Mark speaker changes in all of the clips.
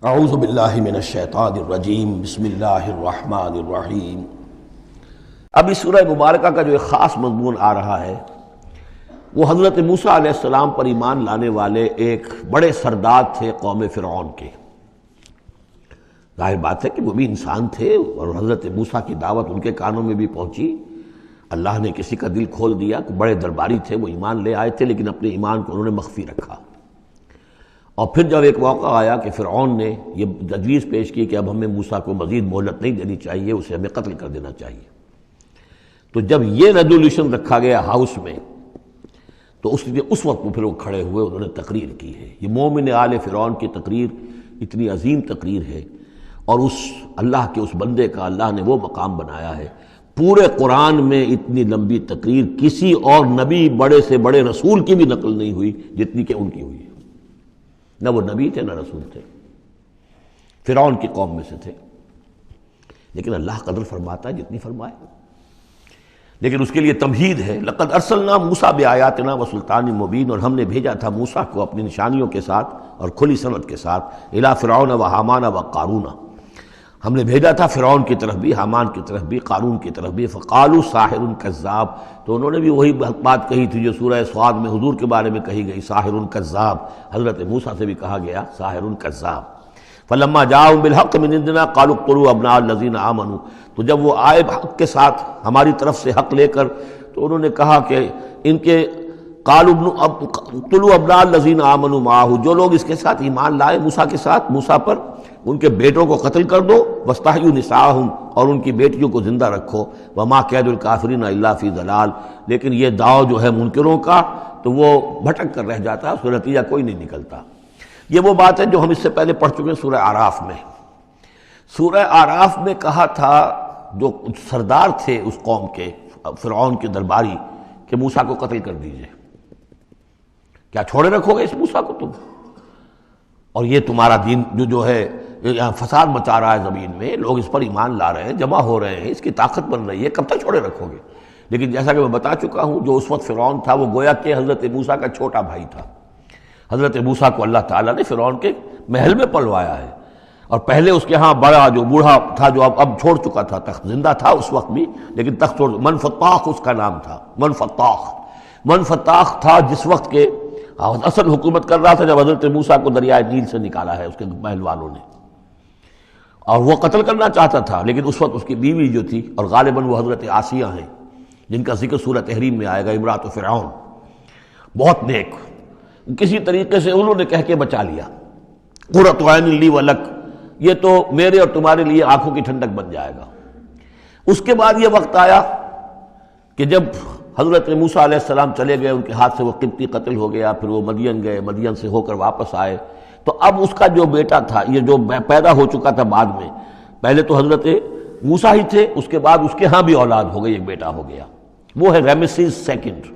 Speaker 1: اعوذ باللہ من الشیطان الرجیم بسم اللہ الرحمن الرحیم۔ اب اس سورہ مبارکہ کا جو ایک خاص مضمون آ رہا ہے وہ حضرت موسیٰ علیہ السلام پر ایمان لانے والے ایک بڑے سردار تھے قوم فرعون کے۔ ظاہر بات ہے کہ وہ بھی انسان تھے اور حضرت موسیٰ کی دعوت ان کے کانوں میں بھی پہنچی۔ اللہ نے کسی کا دل کھول دیا، بڑے درباری تھے، وہ ایمان لے آئے تھے، لیکن اپنے ایمان کو انہوں نے مخفی رکھا۔ اور پھر جب ایک موقع آیا کہ فرعون نے یہ تجویز پیش کی کہ اب ہمیں موسیٰ کو مزید مہلت نہیں دینی چاہیے، اسے ہمیں قتل کر دینا چاہیے، تو جب یہ ریزولوشن رکھا گیا ہاؤس میں تو اس وقت پھر وہ کھڑے ہوئے، انہوں نے تقریر کی ہے۔ یہ مومن آل فرعون کی تقریر اتنی عظیم تقریر ہے، اور اس اللہ کے اس بندے کا اللہ نے وہ مقام بنایا ہے۔ پورے قرآن میں اتنی لمبی تقریر کسی اور نبی، بڑے سے بڑے رسول کی بھی نقل نہیں ہوئی جتنی کہ ان کی ہوئی ہے۔ نہ وہ نبی تھے نہ رسول تھے، فرعون کی قوم میں سے تھے، لیکن اللہ قدر فرماتا ہے جتنی فرمائے۔ لیکن اس کے لیے تمہید ہے، لقد ارسلنا موسیٰ بآیاتنا وسلطان مبین، اور ہم نے بھیجا تھا موسیٰ کو اپنی نشانیوں کے ساتھ اور کھلی سند کے ساتھ، الی فرعون وحامان وقارون، ہم نے بھیجا تھا فرعون کی طرف بھی، حامان کی طرف بھی، قارون کی طرف بھی۔ فقالوا ساحر کذاب، تو انہوں نے بھی وہی بات کہی تھی جو سورہ صاد میں حضور کے بارے میں کہی گئی، ساحر کذاب۔ حضرت موسیٰ سے بھی کہا گیا ساحر کذاب۔ فلما جاءهم بالحق من عندنا قالوا اقتلوا ابناء الذين آمنوا، تو جب وہ آئے حق کے ساتھ ہماری طرف سے حق لے کر، تو انہوں نے کہا کہ ان کے اقتلوا ابناء الذين آمنوا معه، جو لوگ اس کے ساتھ ایمان لائے موسیٰ کے ساتھ، موسیٰ پر، ان کے بیٹوں کو قتل کر دو، واستحیوا نساءهم، اور ان کی بیٹیوں کو زندہ رکھو، وما کید الکافرین الا فی ضلال، لیکن یہ داؤ جو ہے منکروں کا تو وہ بھٹک کر رہ جاتا ہے، اس کا نتیجہ کوئی نہیں نکلتا۔ یہ وہ بات ہے جو ہم اس سے پہلے پڑھ چکے ہیں سورہ اعراف میں۔ سورہ اعراف میں کہا تھا جو سردار تھے اس قوم کے، فرعون کے درباری، کہ موسیٰ کو قتل کر دیجئے، کیا چھوڑے رکھو گے اس موسیٰ کو تم؟ اور یہ تمہارا دین جو ہے یہاں فساد مچا رہا ہے زمین میں، لوگ اس پر ایمان لا رہے ہیں، جمع ہو رہے ہیں، اس کی طاقت بن رہی ہے، کب تک چھوڑے رکھو گے؟ لیکن جیسا کہ میں بتا چکا ہوں، جو اس وقت فرعون تھا وہ گویا کہ حضرت موسیٰ کا چھوٹا بھائی تھا۔ حضرت موسیٰ کو اللہ تعالیٰ نے فرعون کے محل میں پلوایا ہے، اور پہلے اس کے ہاں بڑا جو بوڑھا تھا جو اب چھوڑ چکا تھا، تخت زندہ تھا اس وقت بھی لیکن تخت چھوڑ، منفتاخ اس کا نام تھا، منفتاخ تھا جس وقت کے اصل حکومت کر رہا تھا جب حضرت موسیٰ کو دریائے نیل سے نکالا ہے اس کے محل والوں نے، اور وہ قتل کرنا چاہتا تھا، لیکن اس وقت اس کی بیوی جو تھی، اور غالباً وہ حضرت آسیہ ہیں جن کا ذکر سورہ تحریم میں آئے گا، امرأۃ فرعون، بہت نیک، کسی طریقے سے انہوں نے کہہ کے بچا لیا، قرۃ عین لی ولک، یہ تو میرے اور تمہارے لیے آنکھوں کی ٹھنڈک بن جائے گا۔ اس کے بعد یہ وقت آیا کہ جب حضرت موسیٰ علیہ السلام چلے گئے، ان کے ہاتھ سے وہ قبطی قتل ہو گیا، پھر وہ مدین گئے، مدین سے ہو کر واپس آئے، تو اب اس کا جو بیٹا تھا، یہ جو پیدا ہو چکا تھا بعد میں، پہلے تو حضرت موسیٰ ہی تھے، اس کے بعد اس کے ہاں بھی اولاد ہو گئی، ایک بیٹا ہو گیا، وہ ہے رامسیس سیکنڈ،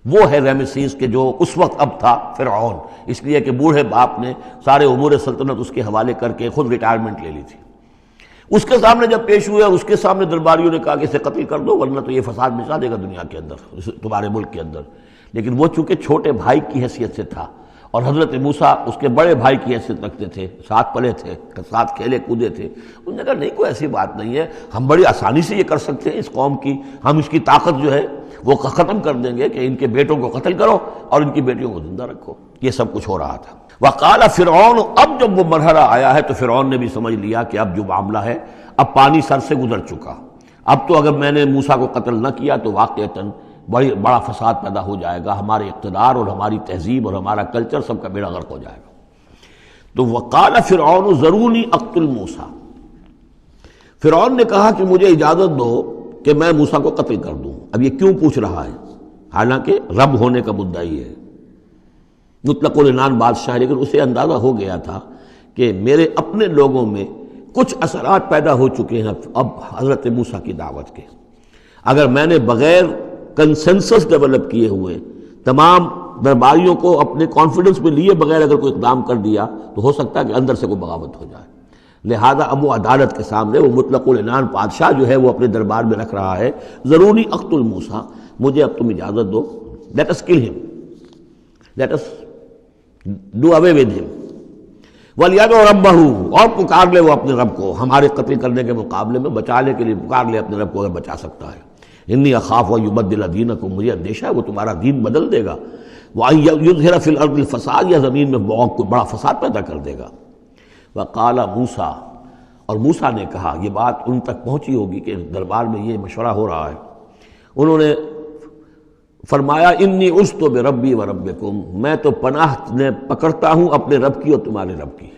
Speaker 1: وہ ہے رامسیس کے جو اس وقت اب تھا فرعون، اس لیے کہ بوڑھے باپ نے سارے امور سلطنت اس کے حوالے کر کے خود ریٹائرمنٹ لے لی تھی۔ اس کے سامنے جب پیش ہوئے اور اس کے سامنے درباریوں نے کہا کہ اسے قتل کر دو ورنہ تو یہ فساد مچا دے گا دنیا کے اندر، تمہارے ملک کے اندر، لیکن وہ چونکہ چھوٹے بھائی کی حیثیت سے تھا، اور حضرت موسیٰ اس کے بڑے بھائی کی حیثیت رکھتے تھے، ساتھ پلے تھے، ساتھ کھیلے کودے تھے، انہوں نے کہا نہیں کوئی ایسی بات نہیں ہے، ہم بڑی آسانی سے یہ کر سکتے ہیں، اس قوم کی ہم اس کی طاقت جو ہے وہ ختم کر دیں گے کہ ان کے بیٹوں کو قتل کرو اور ان کی بیٹیوں کو زندہ رکھو۔ یہ سب کچھ ہو رہا تھا۔ وقال فرعون، اب جب وہ مرحلہ آیا ہے تو فرعون نے بھی سمجھ لیا کہ اب جو معاملہ ہے، اب پانی سر سے گزر چکا، اب تو اگر میں نے موسیٰ کو قتل نہ کیا تو واقعتاً بڑا فساد پیدا ہو جائے گا، ہمارے اقتدار اور ہماری تہذیب اور ہمارا کلچر سب کا بیڑا غرق ہو جائے گا۔ تو وقال فرعون ذرونی اقتل موسیٰ، فرعون نے کہا کہ مجھے اجازت دو کہ میں موسیٰ کو قتل کر دوں۔ اب یہ کیوں پوچھ رہا ہے؟ حالانکہ رب ہونے کا مدعی ہے، مطلق العنان بادشاہ، لیکن اسے اندازہ ہو گیا تھا کہ میرے اپنے لوگوں میں کچھ اثرات پیدا ہو چکے ہیں اب حضرت موسیٰ کی دعوت کے، اگر میں نے بغیر کنسنسس ڈیولپ کیے ہوئے تمام درباریوں کو اپنے کانفیڈنس میں لیے بغیر اگر کوئی اقدام کر دیا تو ہو سکتا ہے کہ اندر سے کوئی بغاوت ہو جائے، لہذا اب وہ عدالت کے سامنے وہ مطلق العنان بادشاہ جو ہے وہ اپنے دربار میں رکھ رہا ہے، ضروری اقتل موسیٰ، مجھے اب تم اجازت دو، let us kill him، let us do away with him۔ وَلْيَدْعُ رَبَّهُ، اور پکار لے وہ اپنے رب کو، ہمارے قتل کرنے کے مقابلے میں بچانے کے لیے پکار لے اپنے رب کو اگر بچا سکتا ہے۔ انی اخاف ان یبدل دینکم، مجھے اندیشہ ہے وہ تمہارا دین بدل دے گا، وَأَن یظہر فی الارض الفساد، یا زمین میں بہت بڑا فساد پیدا کر دے گا۔ وقال موسیٰ، اور موسیٰ نے کہا، یہ بات ان تک پہنچی ہوگی کہ دربار میں یہ مشورہ ہو رہا ہے، انہوں نے فرمایا انی عذت بربی وربکم، میں تو پناہ پکڑتا ہوں اپنے رب کی اور تمہارے رب کی،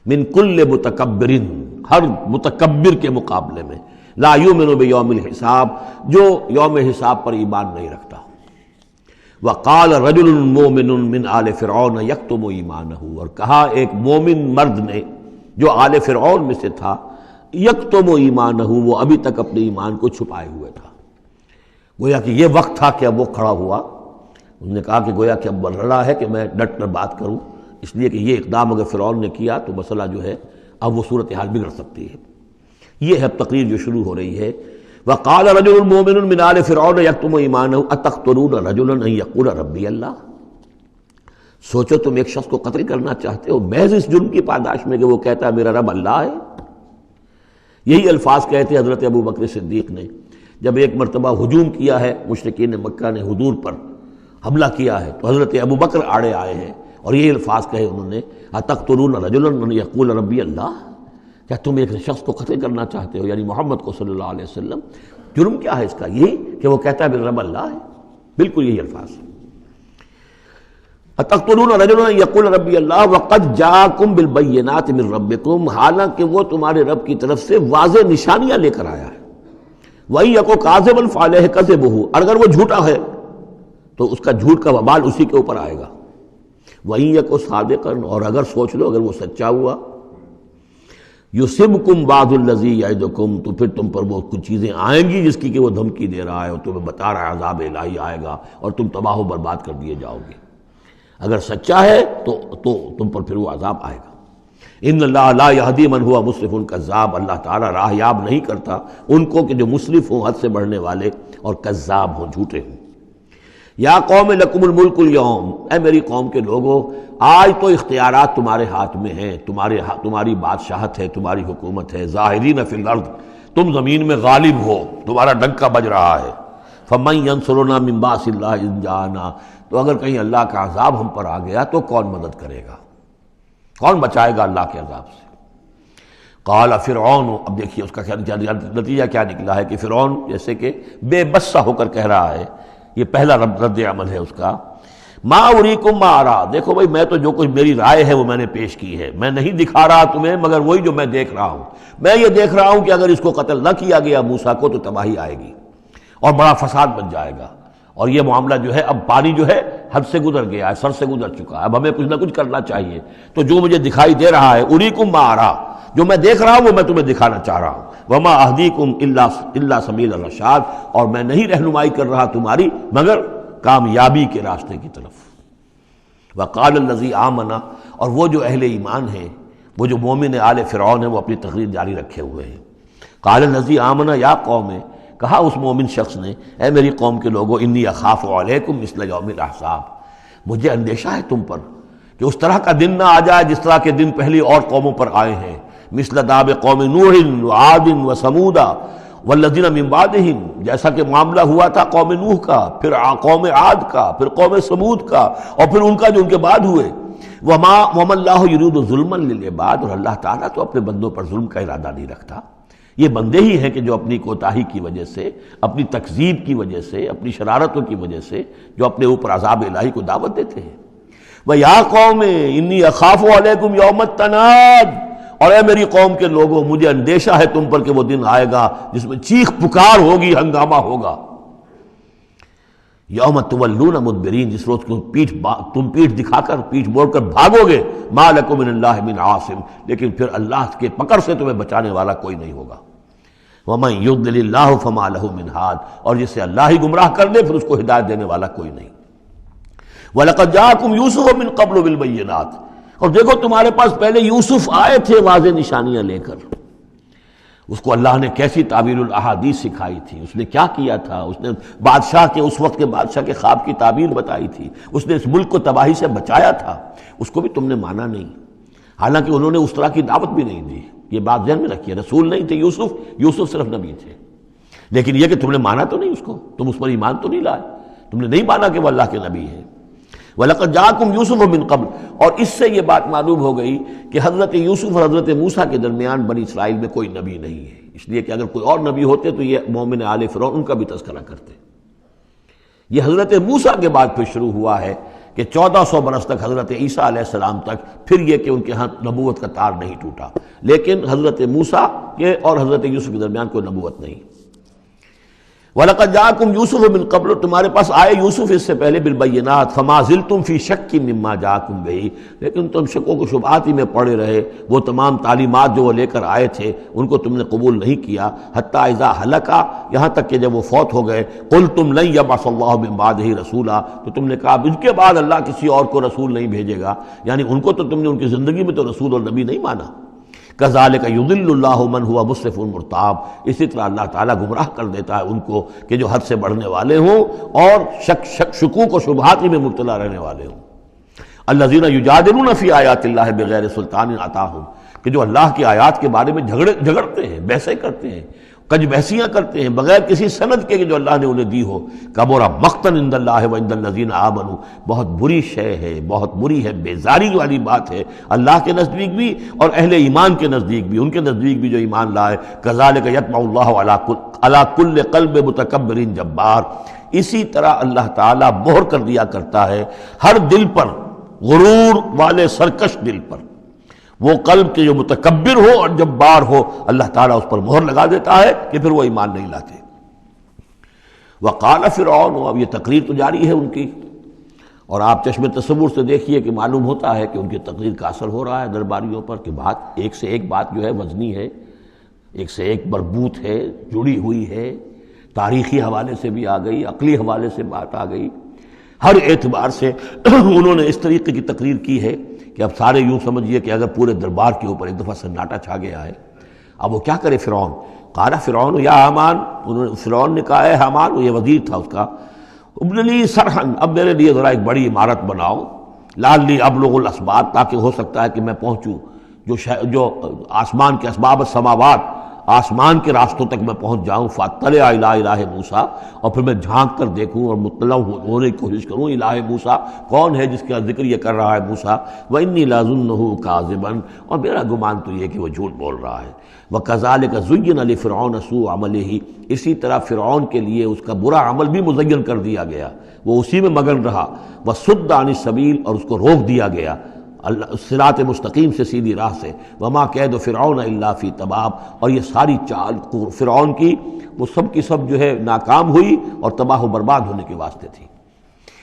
Speaker 1: من کل متکبر، ہر متکبر کے مقابلے میں، لا یؤمن بیوم الحساب، جو یوم حساب پر ایمان نہیں رکھتا۔ وقال رجل مومن من آل فرعون یکتم ایمانہ، اور کہا ایک مومن مرد نے جو آل فرعون میں سے تھا، یکتم ایمانہ، وہ ابھی تک اپنے ایمان کو چھپائے ہوئے تھا۔ گویا کہ یہ وقت تھا کہ اب وہ کھڑا ہوا، انہوں نے کہا کہ گویا کہ اب بن رہا ہے کہ میں ڈٹ کر بات کروں، اس لیے کہ یہ اقدام اگر فرعون نے کیا تو مسئلہ جو ہے اب وہ صورتحال بگڑ سکتی ہے۔ یہ ہے تقریر جو شروع ہو رہی ہے۔ وقال رجل مومن من آل فرعون یکتم ایمانہ اتقتلون رجلا ان یقول ربی اللہ، سوچو تم ایک شخص کو قتل کرنا چاہتے ہو محض اس جرم کی پاداش میں کہ وہ کہتا ہے میرا رب اللہ ہے۔ یہی الفاظ کہتے حضرت ابو بکر صدیق نے جب ایک مرتبہ ہجوم کیا ہے، مشرکین مکہ نے حضور پر حملہ کیا ہے، تو حضرت ابو بکر آڑے آئے ہیں اور یہ الفاظ کہے انہوں نے، اتقتلون رجلا ان یقول ربی اللہ، کیا تم ایک شخص کو قتل کرنا چاہتے ہو، یعنی محمد کو صلی اللہ علیہ وسلم؟ جرم کیا ہے اس کا؟ یہی کہ وہ کہتا ہے میرا رب اللہ ہے، بالکل یہی الفاظ۔ اتقتلون رجلا یقول ربی اللہ وقد جاءکم بالبینات من ربکم، حالانکہ وہ تمہارے رب کی طرف سے واضح نشانیاں لے کر آیا ہے۔ وَإِن يَكُ كَاذِبًا فَعَلَيْهِ كَذِبُهُ، اور اگر وہ جھوٹا ہے تو اس کا جھوٹ کا وبال اسی کے اوپر آئے گا۔ وَإِن يَكُ صَادِقًا، اور اگر سوچ لو اگر وہ سچا ہوا، يُصِبْكُمْ بَعْضُ الَّذِي يَعِدُكُمْ، تو پھر تم پر وہ کچھ چیزیں آئیں گی جس کی کہ وہ دھمکی دے رہا ہے اور تمہیں بتا رہا ہے عذاب الہی آئے گا اور تم تباہ و برباد کر دیے جاؤ گے۔ اگر سچا ہے تو تم پر پھر وہ عذاب آئے گا۔ ان اللہ لا یہدی من ہوا مسرف کذاب، اللہ تعالیٰ راہ یاب نہیں کرتا ان کو کہ جو مسرف ہوں، حد سے بڑھنے والے اور کذاب ہوں، جھوٹے ہوں۔ یا قوم لکم الملک اليوم، اے میری قوم کے لوگو آج تو اختیارات تمہارے ہاتھ میں ہیں، تمہاری بادشاہت ہے، تمہاری حکومت ہے، ظاہرین فی الارض، تم زمین میں غالب ہو، تمہارا ڈنکا بج رہا ہے۔ فمن ینصرنا من باس اللہ ان جاءنا، تو اگر کہیں اللہ کا عذاب ہم پر آ گیا تو کون مدد کرے گا، کون بچائے گا اللہ کے عذاب سے؟ قال فرعون، اب دیکھیے اس کا نتیجہ کیا نکلا ہے کہ فرعون جیسے کہ بے بس سا ہو کر کہہ رہا ہے، یہ پہلا رد عمل ہے اس کا، ما اریکم ما ارا، دیکھو بھائی میں تو جو کچھ میری رائے ہے وہ میں نے پیش کی ہے، میں نہیں دکھا رہا تمہیں مگر وہی جو میں دیکھ رہا ہوں۔ میں یہ دیکھ رہا ہوں کہ اگر اس کو قتل نہ کیا گیا موسیٰ کو تو تباہی آئے گی اور بڑا فساد بن جائے گا، اور یہ معاملہ جو ہے اب پانی جو ہے حد سے گزر گیا ہے، سر سے گزر چکا ہے، اب ہمیں کچھ نہ کچھ کرنا چاہیے۔ تو جو مجھے دکھائی دے رہا ہے، اریکم ما ارا، جو میں دیکھ رہا ہوں وہ میں تمہیں دکھانا چاہ رہا ہوں، وما اہدیکم الا سبیل الرشاد، اور میں نہیں رہنمائی کر رہا تمہاری مگر کامیابی کے راستے کی طرف۔ وقال الذی آمن، اور وہ جو اہل ایمان ہیں، وہ جو مومن آل فرعون ہیں، وہ اپنی تقریر جاری رکھے ہوئے ہیں۔ قال الذی آمن یا قوم، کہا اس مومن شخص نے، اے میری قوم کے لوگو انی اخاف علیکم مثل یوم الاحزاب، مجھے اندیشہ ہے تم پر کہ اس طرح کا دن نہ آ جائے جس طرح کے دن پہلی اور قوموں پر آئے ہیں، مثل داب قوم نوح وعاد وثمود والذین من بعدہم، جیسا کہ معاملہ ہوا تھا قوم نوح کا، پھر قوم عاد کا، پھر قوم ثمود کا، اور پھر ان کا جو ان کے بعد ہوئے۔ وما اللہ یرید ظلما للعباد، اور اللہ تعالیٰ تو اپنے بندوں پر ظلم کا ارادہ نہیں رکھتا۔ یہ بندے ہی ہیں کہ جو اپنی کوتاہی کی وجہ سے، اپنی تکذیب کی وجہ سے، اپنی شرارتوں کی وجہ سے جو اپنے اوپر عذاب الہی کو دعوت دیتے ہیں۔ وَيَا قَوْمِ إِنِّي أَخَافُ عَلَيْكُمْ يَوْمَ التَّنَادِ، اور اے میری قوم کے لوگوں مجھے اندیشہ ہے تم پر کہ وہ دن آئے گا جس میں چیخ پکار ہوگی، ہنگامہ ہوگا۔ یوم تولون مدبرین، جس روز تم پیٹھ دکھا کر، پیٹھ موڑ کر بھاگو گے، ما لکم من اللہ من عاصم، لیکن پھر اللہ کے پکڑ سے تمہیں بچانے والا کوئی نہیں ہوگا۔ ومن یضلل اللہ فما لہ من ہاد، اور جسے اللہ ہی گمراہ کر دے پھر اس کو ہدایت دینے والا کوئی نہیں۔ وَلَقَدْ جَاءَكُمْ يُوسُفُ مِن قَبْلُ بِالْبَيِّنَاتِ، اور دیکھو تمہارے پاس پہلے یوسف آئے تھے واضح نشانیاں لے کر، اس کو اللہ نے کیسی تعبیر الاحادیث سکھائی تھی، اس نے کیا کیا تھا، اس نے بادشاہ کے، اس وقت کے بادشاہ کے خواب کی تعبیر بتائی تھی، اس نے اس ملک کو تباہی سے بچایا تھا، اس کو بھی تم نے مانا نہیں۔ حالانکہ انہوں نے اس طرح کی دعوت بھی نہیں دی. یہ بات ذہن میں رکھیے، رسول نہیں تھے یوسف صرف نبی تھے. لیکن یہ کہ تم نے مانا تو نہیں اس کو، تم اس پر ایمان تو نہیں لائے، تم نے نہیں مانا کہ وہ اللہ کے نبی ہے. وَلَقَدْ جَاءَكُمْ يُوسُفُ مِنْ قَبْلُ، اور اس سے یہ بات معلوم ہو گئی کہ حضرت یوسف اور حضرت موسیٰ کے درمیان بنی اسرائیل میں کوئی نبی نہیں ہے. اس لیے کہ اگر کوئی اور نبی ہوتے تو یہ مومن آل فرعون ان کا بھی تذکرہ کرتے. یہ حضرت موسیٰ کے بعد پھر شروع ہوا ہے کہ 1400 برس تک حضرت عیسیٰ علیہ السلام تک پھر یہ کہ ان کے ہاں نبوت کا تار نہیں ٹوٹا. لیکن حضرت موسیٰ کے اور حضرت یوسف کے درمیان کوئی نبوت نہیں. وَلَقَدْ جَاءَكُمْ يُوسُفُ مِنْ قَبْلُ، تمہارے پاس آئے یوسف اس سے پہلے بالبینات، فَمَا زِلْتُمْ فِي شَكٍّ مِّمَّا جَاءَكُمْ بِهِ، لیکن تم شکوک و شبہات ہی میں پڑے رہے. وہ تمام تعلیمات جو وہ لے کر آئے تھے ان کو تم نے قبول نہیں کیا. حتیٰ اذا ہلکا، یہاں تک کہ جب وہ فوت ہو گئے. قُلْتُمْ لَن يَبْعَثَ اللَّهُ مِن بَعْدِهِ رَسُولًا، تو تم نے کہا ان کے بعد اللہ کسی اور کو رسول نہیں بھیجے گا. یعنی ان کو تو تم نے ان کی زندگی میں تو رسول اور نبی نہیں مانا. کذالک یضل اللہ من ہوا مسرف مرتاب، اسی طرح اللہ تعالیٰ گمراہ کر دیتا ہے ان کو کہ جو حد سے بڑھنے والے ہوں اور شکوک و شبہات میں مبتلا رہنے والے ہوں. الذین یجادلون فی آیات اللہ بغیر سلطان اتاہم، کہ جو اللہ کی آیات کے بارے میں جھگڑتے ہیں، بحثیں کرتے ہیں، کج بحثیاں کرتے ہیں بغیر کسی سند کے کہ جو اللہ نے انہیں دی ہو. کبر مقتا عند اللہ وعند الذین آمنوا، بہت بری شے ہے، بہت بری ہے، بیزاری والی بات ہے اللہ کے نزدیک بھی اور اہل ایمان کے نزدیک بھی، ان کے نزدیک بھی جو ایمان لائے. کذالک یطبع اللہ علی کل قلب متکبر جبار، اسی طرح اللہ تعالیٰ مہر کر دیا کرتا ہے ہر دل پر، غرور والے سرکش دل پر. وہ قلب کے جو متکبر ہو اور جبار ہو، اللہ تعالیٰ اس پر مہر لگا دیتا ہے کہ پھر وہ ایمان نہیں لاتے. وقال فرعون، اب یہ تقریر تو جاری ہے ان کی، اور آپ چشم تصور سے دیکھیے کہ معلوم ہوتا ہے کہ ان کی تقریر کا اثر ہو رہا ہے درباریوں پر، کہ بات ایک سے ایک بات جو ہے وزنی ہے، ایک سے ایک مربوط ہے، جڑی ہوئی ہے، تاریخی حوالے سے بھی آ گئی، عقلی حوالے سے بات آ گئی. ہر اعتبار سے انہوں نے اس طریقے کی تقریر کی ہے کہ اب سارے یوں سمجھیے کہ اگر پورے دربار کے اوپر ایک دفعہ سناٹا چھا گیا ہے. اب وہ کیا کرے فرعون؟ قال فرعون یا حامان، فرعون نے کہا ہے حامان، وہ یہ وزیر تھا اس کا، ابن لی صرحا، اب میرے لیے ذرا ایک بڑی عمارت بناؤ، لعلی ابلغ الاسباب، تاکہ ہو سکتا ہے کہ میں پہنچوں جو آسمان کے اسباب السماوات، آسمان کے راستوں تک میں پہنچ جاؤں. فاطلع الی الہ موسیٰ، اور پھر میں جھانک کر دیکھوں اور مطلع ہونے کی کوشش کروں الہ موسیٰ کون ہے جس کا ذکر یہ کر رہا ہے موسیٰ. وانی لاظنہ کاذبا، اور میرا گمان تو یہ کہ وہ جھوٹ بول رہا ہے. وکذالک زین لفرعون سوء عملہ، اسی طرح فرعون کے لیے اس کا برا عمل بھی مزین کر دیا گیا، وہ اسی میں مگن رہا. وصد عن السبیل، اور اس کو روک دیا گیا صراط مستقیم سے، سیدھی راہ سے. وما کید فرعون الا فی تباب، اور یہ ساری چال فرعون کی وہ سب کی سب جو ہے ناکام ہوئی اور تباہ و برباد ہونے کے واسطے تھی.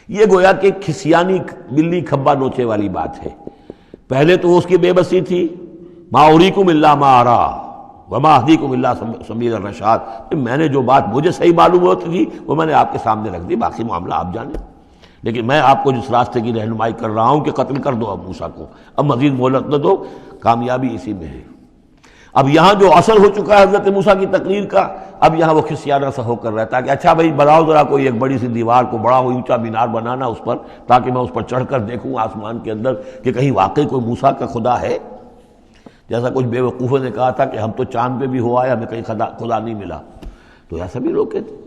Speaker 1: یہ گویا کہ کھسیانی بلی کھبا نوچے والی بات ہے. پہلے تو اس کی بے بسی تھی، ما اریکم الا ما ارا وما اہدیکم الا سبیل الرشاد، میں نے جو بات مجھے صحیح معلوم ہوتی تھی وہ میں نے آپ کے سامنے رکھ دی، باقی معاملہ آپ جانیں. لیکن میں آپ کو جس راستے کی رہنمائی کر رہا ہوں کہ قتل کر دو اب موسیٰ کو، اب مزید مہلت نہ دو، کامیابی اسی میں ہے. اب یہاں جو اثر ہو چکا ہے حضرت موسیٰ کی تقریر کا، اب یہاں وہ کھسیانہ سا ہو کر رہتا ہے کہ اچھا بھائی بناؤ ذرا کوئی ایک بڑی سی دیوار کو، بڑا اونچا مینار بنانا اس پر، تاکہ میں اس پر چڑھ کر دیکھوں آسمان کے اندر کہ کہیں واقعی کوئی موسیٰ کا خدا ہے. جیسا کچھ بے وقوفوں نے کہا تھا کہ ہم تو چاند پہ بھی ہو آئے، ہمیں کہیں خدا نہیں ملا، تو ایسا بھی لوگ کہتے.